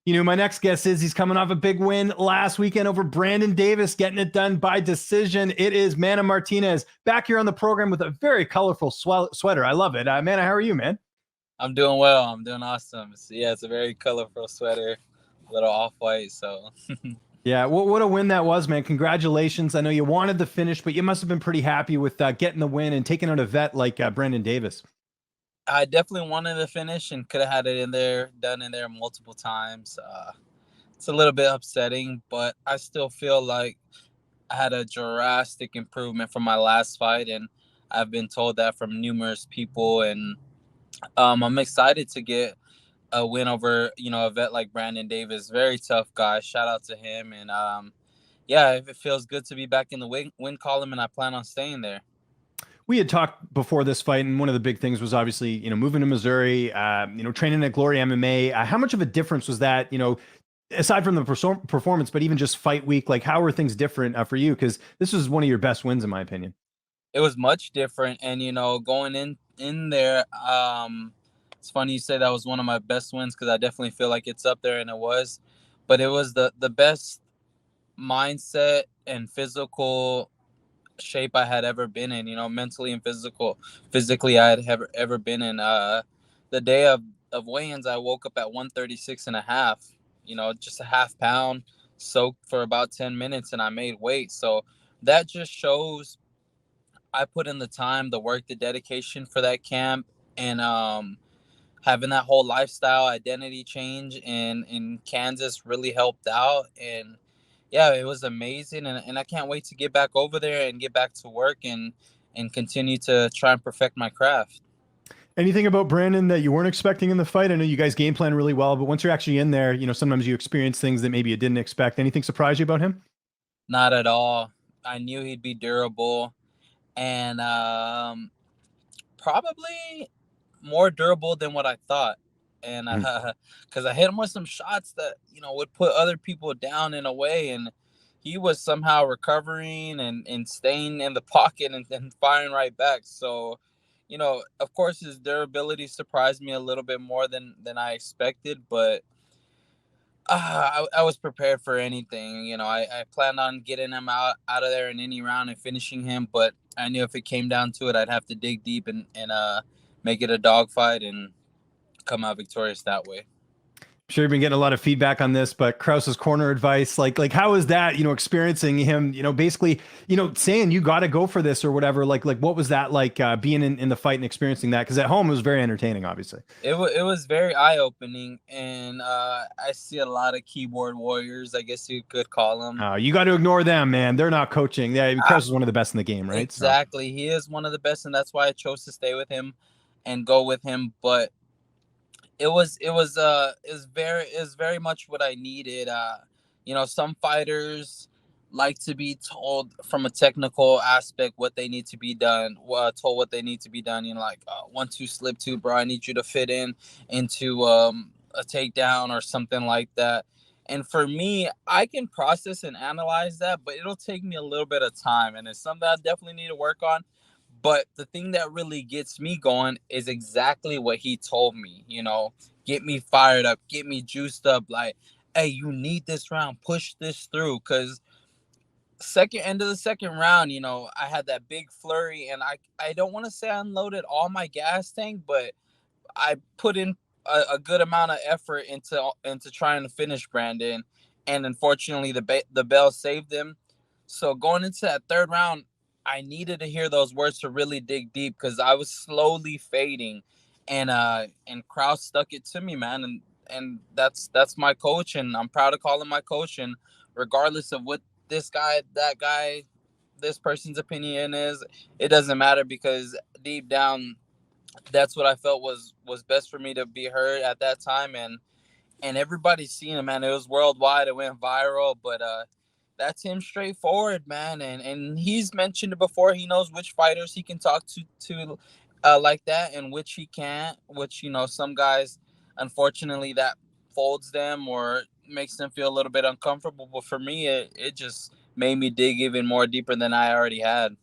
My next guest he's coming off a big win last weekend over Brandon Davis, getting it done by decision. It is Mana Martinez back here on the program with a very colorful sweater. I love it. Mana, how are you, man? I'm doing well. I'm doing awesome. It's a very colorful sweater, a little off-white. So Yeah, what a win that was, man. Congratulations. I know you wanted the finish, but you must have been pretty happy with getting the win and taking out a vet like Brandon Davis. I definitely wanted to finish and could have had it done in there multiple times. It's a little bit upsetting, but I still feel like I had a drastic improvement from my last fight, and I've been told that from numerous people. And I'm excited to get a win over a vet like Brandon Davis. Very tough guy. Shout out to him. And yeah, it feels good to be back in the win column, and I plan on staying there. We had talked before this fight, and one of the big things was obviously, moving to Missouri, training at Glory MMA. How much of a difference was that, aside from the performance, but even just fight week? Like, how are things different for you? Because this was one of your best wins, in my opinion. It was much different, and going in there, it's funny you say that was one of my best wins because I definitely feel like it's up there, and it was. But it was the best mindset and physical shape I had ever been in, mentally and physically I had ever been in. The day of weigh-ins, I woke up at 136 and a half, just a half pound soaked for about 10 minutes, and I made weight. So that just shows I put in the time, the work, the dedication for that camp, and having that whole lifestyle identity change in Kansas really helped out. And yeah, it was amazing, and I can't wait to get back over there and get back to work and continue to try and perfect my craft. Anything about Brandon that you weren't expecting in the fight? I know you guys game plan really well, but once you're actually in there, sometimes you experience things that maybe you didn't expect. Anything surprise you about him? Not at all. I knew he'd be durable, and probably more durable than what I thought. And because I hit him with some shots that would put other people down in a way, and he was somehow recovering and staying in the pocket and firing right back. So, of course, his durability surprised me a little bit more than I expected, but I was prepared for anything. I planned on getting him out of there in any round and finishing him, but I knew if it came down to it, I'd have to dig deep and make it a dogfight and come out victorious that way. I'm sure you've been getting a lot of feedback on this, but Krause's corner advice, like how is that, experiencing him, basically, saying you got to go for this or whatever, like what was that like being in the fight and experiencing that? Because at home it was very entertaining, obviously. It was very eye-opening, and I see a lot of keyboard warriors, I guess you could call them. You got to ignore them, man. They're not coaching. Yeah, Krause is one of the best in the game, right? Exactly. So. He is one of the best, and that's why I chose to stay with him and go with him. But it was very much what I needed. Some fighters like to be told from a technical aspect what they need to be done, told what they need to be done. 1-2 slip 2, bro. I need you to fit into a takedown or something like that. And for me, I can process and analyze that, but it'll take me a little bit of time, and it's something I definitely need to work on. But the thing that really gets me going is exactly what he told me, get me fired up, get me juiced up. Like, hey, you need this round, push this through. Because end of the second round, I had that big flurry, and I don't want to say I unloaded all my gas tank, but I put in a good amount of effort into trying to finish Brandon. And unfortunately, the bell saved him. So going into that third round, I needed to hear those words to really dig deep because I was slowly that Krause stuck it to me, man. And that's my coach, and I'm proud to call him my coach. And regardless of what this guy, that guy, this person's opinion is, it doesn't matter because deep down, that's what I felt was best for me to be heard at that time. And everybody's seen it, man. It was worldwide. It went viral, but that's him straightforward, man. And he's mentioned it before. He knows which fighters he can talk to like that and which he can't, which, some guys, unfortunately, that folds them or makes them feel a little bit uncomfortable. But for me, it just made me dig even more deeper than I already had.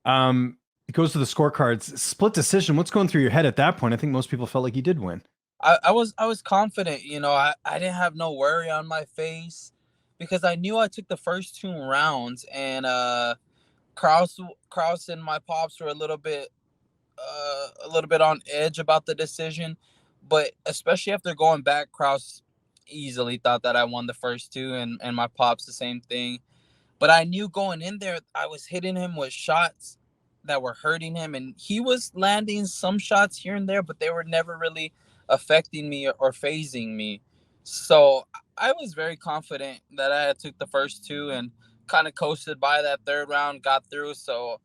It goes to the scorecards. Split decision. What's going through your head at that point? I think most people felt like you did win. I was confident, I didn't have no worry on my face because I knew I took the first 2 rounds, and Kraus and my pops were a little bit on edge about the decision, but especially after going back, Kraus easily thought that I won the first two, and my pops the same thing. But I knew going in there, I was hitting him with shots that were hurting him, and he was landing some shots here and there, but they were never really affecting me or phasing me. So I was very confident that I had took the first two and kind of coasted by that third round, got through. So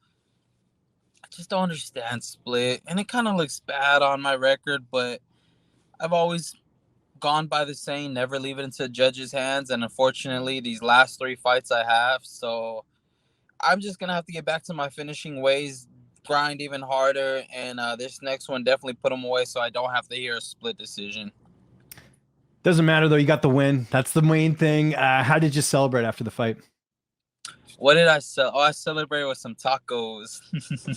I just don't understand split, and it kind of looks bad on my record, but I've always gone by the saying, never leave it into the judge's hands. And unfortunately, these last 3 fights I have. So I'm just going to have to get back to my finishing ways, grind even harder. And this next one, definitely put them away so I don't have to hear a split decision. Doesn't matter though. You got the win. That's the main thing. How did you celebrate after the fight? What did I sell? Oh, I celebrated with some tacos.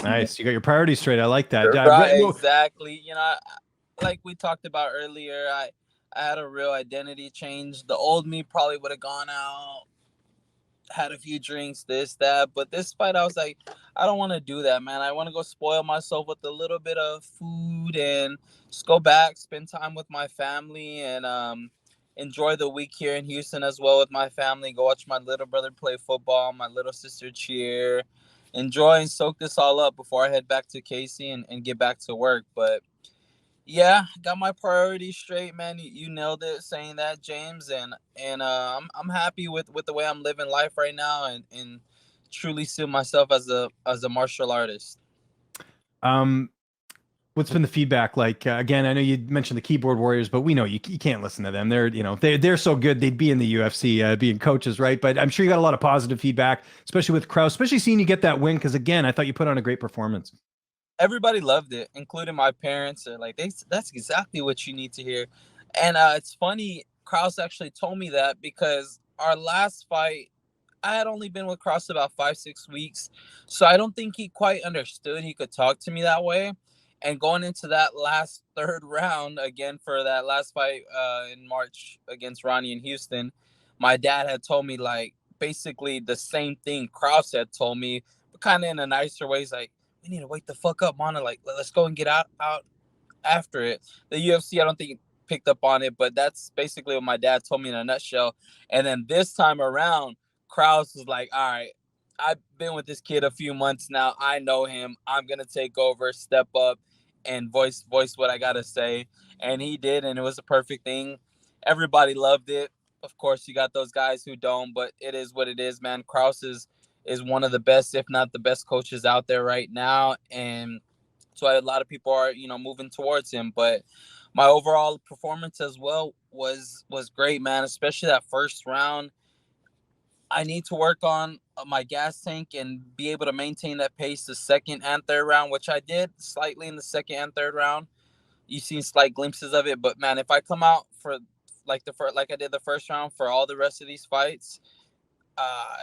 Nice. You got your priorities straight. I like that. Right, exactly. Like we talked about earlier, I had a real identity change. The old me probably would have gone out, had a few drinks, this, that. But this fight, I was like, I don't want to do that, man. I want to go spoil myself with a little bit of food and just go back, spend time with my family, and enjoy the week here in Houston as well with my family. Go watch my little brother play football, my little sister cheer. Enjoy and soak this all up before I head back to Casey and get back to work. But yeah, got my priorities straight, man. You nailed it saying that, James, and I'm happy with the way I'm living life right now, and truly see myself as a martial artist. What's been the feedback like? Again, I know you mentioned the keyboard warriors, but we know you can't listen to them. They're so good. They'd be in the UFC being coaches, right? But I'm sure you got a lot of positive feedback, especially with Kraus, especially seeing you get that win. Because again, I thought you put on a great performance. Everybody loved it, including my parents. They're like, that's exactly what you need to hear. And it's funny, Kraus actually told me that because our last fight, I had only been with Kraus about 5-6 weeks. So I don't think he quite understood he could talk to me that way. And going into that last third round, again, for that last fight in March against Ronnie in Houston, my dad had told me, like, basically the same thing Kraus had told me, but kind of in a nicer way. He's like, we need to wake the fuck up, Mana. Like, let's go and get out after it. The UFC, I don't think picked up on it, but that's basically what my dad told me in a nutshell. And then this time around, Kraus was like, all right, I've been with this kid a few months now. I know him. I'm gonna take over, step up, and voice what I gotta say. And he did, and it was a perfect thing. Everybody loved it. Of course, you got those guys who don't, but it is what it is, man. Kraus is one of the best, if not the best coaches out there right now. And so a lot of people are, moving towards him. But my overall performance as well was great, man, especially that first round. I need to work on my gas tank and be able to maintain that pace the second and third round, which I did slightly in the second and third round. You've seen slight glimpses of it, but man, if I come out for like I did the first round for all the rest of these fights,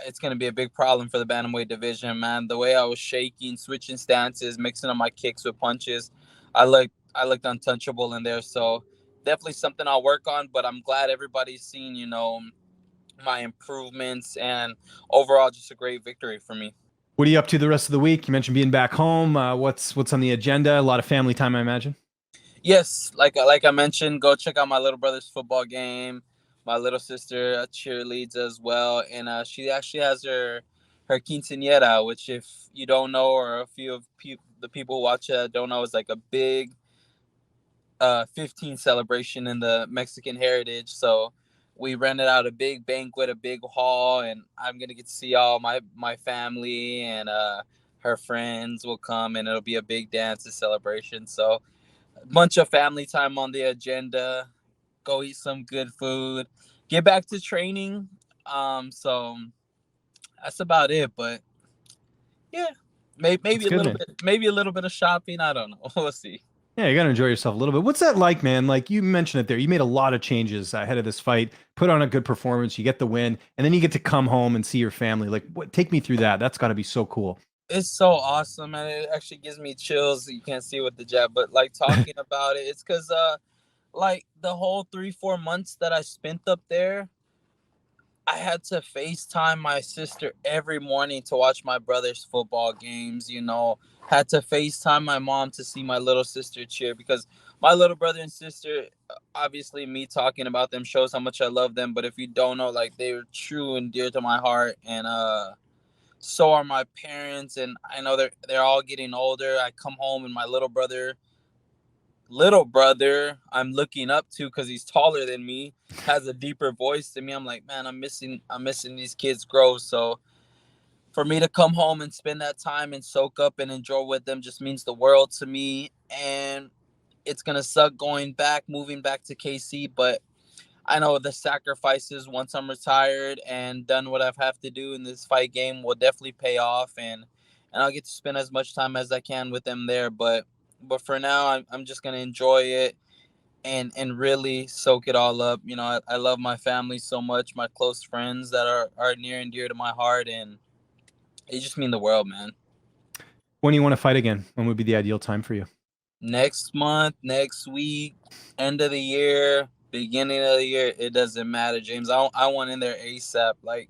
it's going to be a big problem for the bantamweight division, man. The way I was shaking, switching stances, mixing up my kicks with punches, I looked untouchable in there. So definitely something I'll work on. But I'm glad everybody's seen, my improvements, and overall just a great victory for me. What are you up to the rest of the week? You mentioned being back home. What's on the agenda? A lot of family time, I imagine. Yes, like I mentioned, go check out my little brother's football game. My little sister cheerleads as well, and she actually has her quinceañera, which, if you don't know, or a few of the people who watch it don't know, is like a big 15 celebration in the Mexican heritage. So we rented out a big banquet, a big hall, and I'm gonna get to see all my family, and her friends will come, and it'll be a big dance and celebration. So a bunch of family time on the agenda. Go eat some good food, get back to training. So that's about it. But yeah, maybe a little bit, maybe a little bit of shopping. I don't know. We'll see. Yeah, you got to enjoy yourself a little bit. What's that like, man? Like you mentioned it there. You made a lot of changes ahead of this fight, put on a good performance, you get the win, and then you get to come home and see your family. Like, take me through that. That's got to be so cool. It's so awesome, and it actually gives me chills. You can't see with the jab, but like talking about it, it's because like the whole 3-4 months that I spent up there, I had to FaceTime my sister every morning to watch my brother's football games, had to FaceTime my mom to see my little sister cheer, because my little brother and sister, obviously me talking about them shows how much I love them, but if you don't know, like, they're true and dear to my heart, and so are my parents, and I know they're all getting older. I come home and my little brother I'm looking up to, because he's taller than me, has a deeper voice than me. I'm like, man, I'm missing these kids grow. So for me to come home and spend that time and soak up and enjoy with them just means the world to me. And it's gonna suck moving back to KC, but I know the sacrifices once I'm retired and done what I've have to do in this fight game will definitely pay off, and I'll get to spend as much time as I can with them there. But for now, I'm just gonna enjoy it and really soak it all up. I love my family so much, my close friends that are near and dear to my heart, and they just mean the world, man. When do you want to fight again? When would be the ideal time for you? Next month, next week, end of the year, beginning of the year, it doesn't matter, James. I want in there ASAP. Like,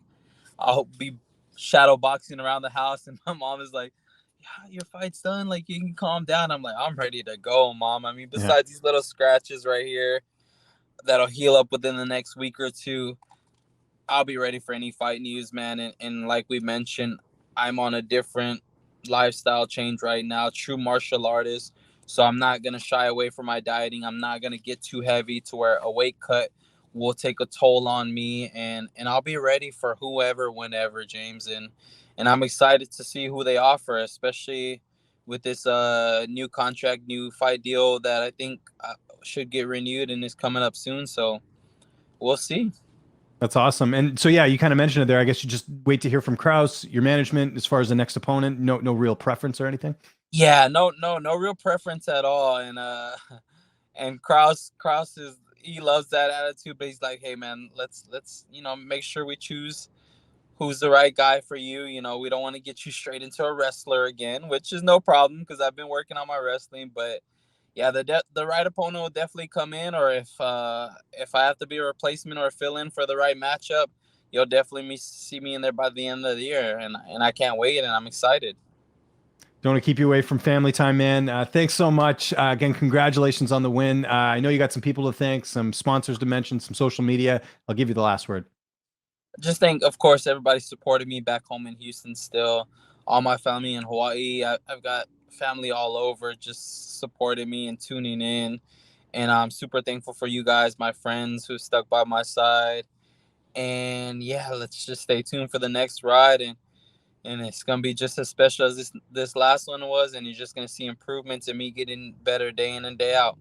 I'll be shadow boxing around the house, and my mom is like, "Yeah, your fight's done. Like, you can calm down." I'm like, "I'm ready to go, mom." I mean, Yeah. besides these little scratches right here that'll heal up within the next week or two, I'll be ready for any fight news, man. And like we mentioned, I'm on a different lifestyle change right now, true martial artist. So I'm not gonna shy away from my dieting. I'm not gonna get too heavy to where a weight cut will take a toll on me. And I'll be ready for whoever, whenever, James. And I'm excited to see who they offer, especially with this new contract, new fight deal that I think should get renewed and is coming up soon. So we'll see. That's awesome. And so, yeah, you kind of mentioned it there. I guess you just wait to hear from Kraus, your management, as far as the next opponent. No real preference or anything. Yeah, no real preference at all. And Kraus is, he loves that attitude, but he's like, hey man, let's make sure we choose who's the right guy for you. We don't want to get you straight into a wrestler again, which is no problem because I've been working on my wrestling. But yeah, the right opponent will definitely come in, or if I have to be a replacement or fill in for the right matchup, you'll definitely see me in there by the end of the year, and I can't wait, and I'm excited. Don't want to keep you away from family time, man. Thanks so much. Again, congratulations on the win. I know you got some people to thank, some sponsors to mention, some social media. I'll give you the last word. Just think, of course, everybody supported me back home in Houston still. All my family in Hawaii. I've got family all over just supported me and tuning in. And I'm super thankful for you guys, my friends who stuck by my side. And yeah, let's just stay tuned for the next ride. And it's gonna be just as special as this last one was. And you're just gonna see improvements in me getting better day in and day out.